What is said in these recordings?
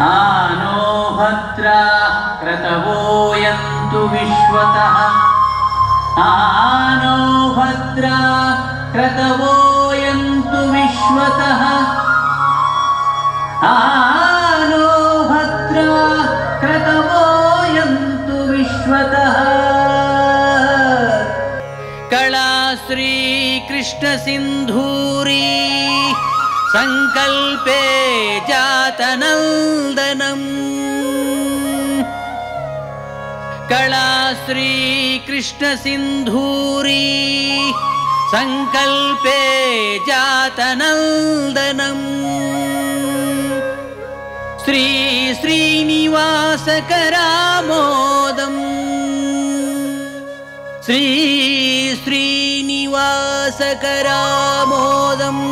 आनो भद्रा क्रतवो यन्तु विश्वतः आनो भद्रा क्रतवो यन्तु विश्वतः आनो भद्रा क्रतवो यन्तु विश्वतः। कला श्री कृष्ण सिंधूरी संकल्पे जातनंदनम् कला श्री कृष्ण सिंधूरी संकल्पे जातनंदनम् श्री श्रीनिवास करामोदम् श्री श्रीनिवास करामोदम्।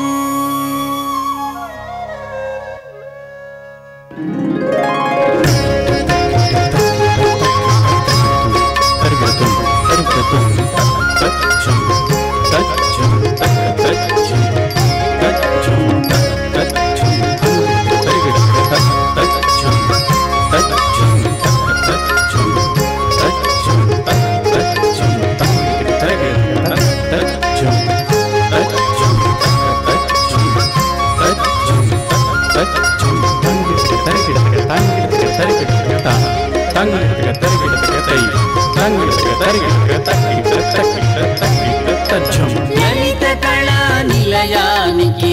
లలిత కళా నిలయానికి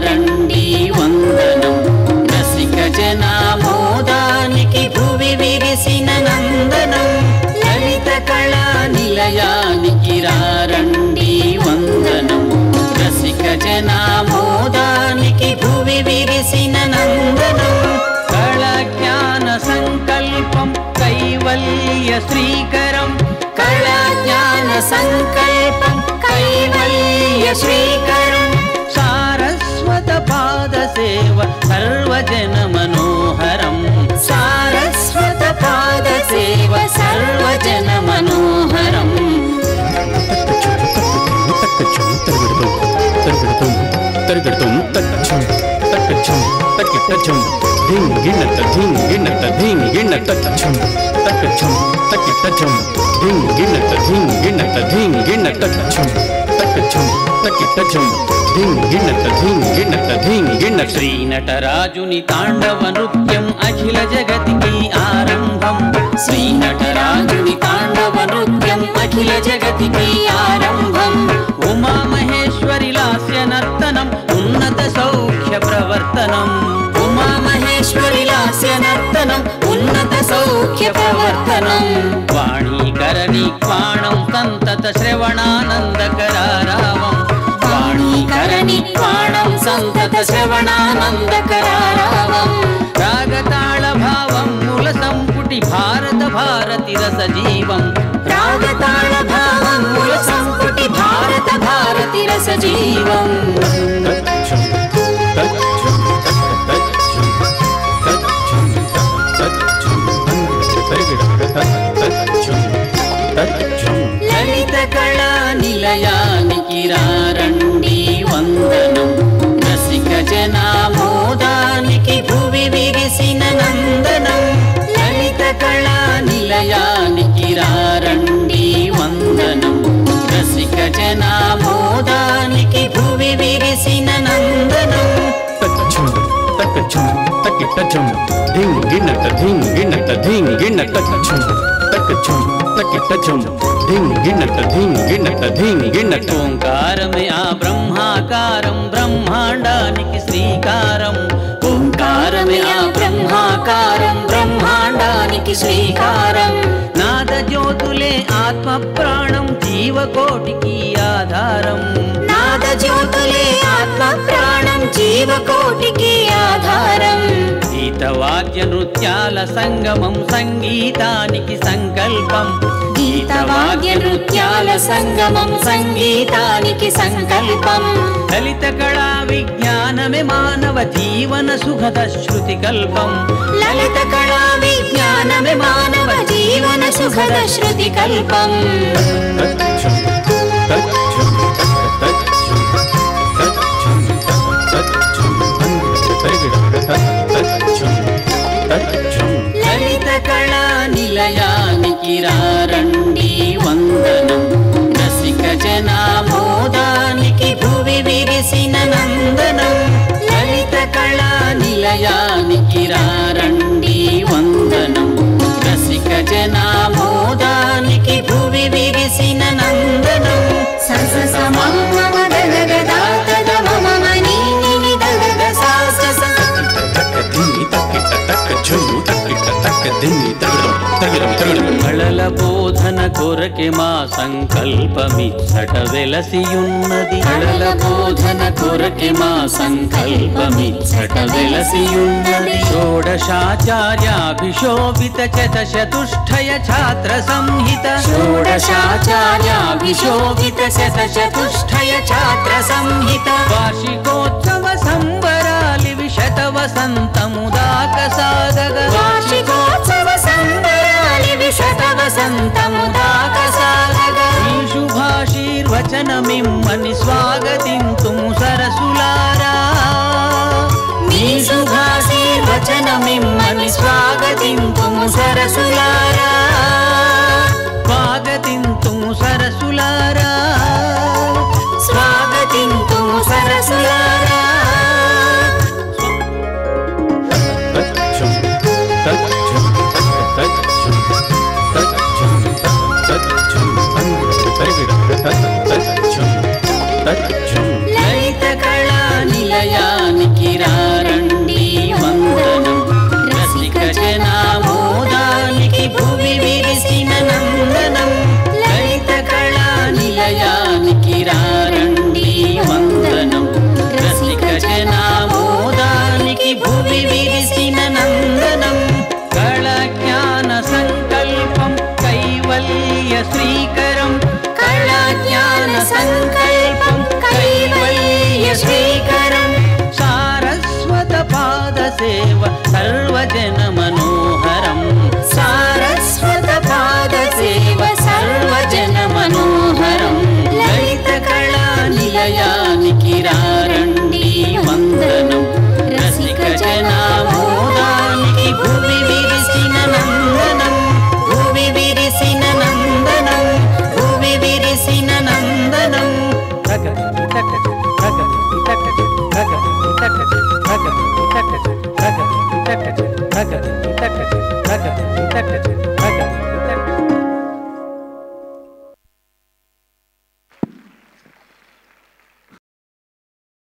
రండి వందనం రసిక జనామోదానికి భువి విరిసిన నందనం లలిత కళా నిలయానికి రండి వందనం రసిక జనామోదానికి భువి విరిసిన నందనం కళ జ్ఞాన సంకల్పం కైవల్య శ్రీకరం కళా జ్ఞాన సంకల్పం కైవల్య శ్రీకరం సారస్వత పాద సేవ సర్వజన మనోహరం సారస్వత పాద సేవ సర్వజన మనోహరం। శ్రీ నటరాజుని తాండవ నృత్యం అఖిల జగతికి ఆరంభం శ్రీ నటరాజుని తాండవ నృత్యం అఖిల జగతికి ఆరంభం ఉమా మహేశ్వరి లాస్య నర్తనం ఉన్నత సౌఖ్య ప్రవర్తనం ఉమా మహేశ్వరి లాస్య నర్తనం ఉన్నత సౌఖ్య ప్రవర్తనం వాణీకరణి క్వాణం సంతత శ్రవణానందకరారామం వాణీకరణి క్వాణం సంతత శ్రవణానందకరారామం రాగతాళ భావం మూల సంపుటి భారత భారతి రస జీవం రాగతాళ భావం మూల సంపుటి భారత భారతి రస జీవం। లలిత కళా నిలయానికి రండి వందనం రసిక జనామోదానికి భువి విరిసిన నందనం లలిత కళా నిలయానికి రండి వందనం రసిక జనామోదానికి భువి విరిసిన నందనం ఓంకారమే ఆ బ్రహ్మాకారం బ్రహ్మాండానికి శ్రీకారం ఓంకారమే ఆ బ్రహ్మాకారం బ్రహ్మాండానికి శ్రీకారం నాద జ్యోతులే ఆత్మ ప్రాణం జీవకోటికి ఆధారం నాద జ్యోతులే ఆత్మ ప్రాణం జీవకోటికి ఆధారం గీతవాద్య నృత్యాల సంగమం సంగీతానికి సంకల్పం గీతవాద్య నృత్యాల సంగమం సంగీతానికి సంకల్పం లలిత కళా విజ్ఞానమే మానవ జీవన సుఖద శృతి కల్పం లలిత కళా విజ్ఞానమే మానవ జీవన సుఖద శృతి కల్పం। కళల బోధన కొరకే మా సంకల్పమిచ్చట వెలసియున్నది. కళల బోధన కొరకే మా సంకల్పమిచ్చట వెలసియున్నది. షోడశాచార్యాభిశోభిత చతుష్టయ ఛాత్ర సంహిత. షోడశాచార్యాభిశోభిత చతుష్టయ ఛాత్ర సంహిత. వార్షికోత్సవ సంబరాలివి శత వసంతముదాక సాగగ. వార్షికోత్సవ సంబరాలివి శత వసంతముదాక సాగగ. ఈ శుభాశీర్వచనమిమ్మని స్వాగతింతుము సరసులారా. మీ శుభాశీర్వచనమిమ్మని స్వాగతింతుము సరసులారా. స్వాగతింతుము సరసులారా. స్వాగతింతుము సరసులారా. లలిత కళా నిలయానికి రారండి వందనం. రసిక జనామోదానికి భువి విరిసిన నందనం. లలిత కళా నిలయానికి రారండి వందనం. రసిక జనామోదానికి భువి విరిసిన నందనం. కళా జ్ఞాన సంకల్పం కైవల్య శ్రీకరం. కళా జ్ఞాన సంకల్పం కైవల్య శ్రీకరం. సారస్వత పాద సేవ సర్వజనమ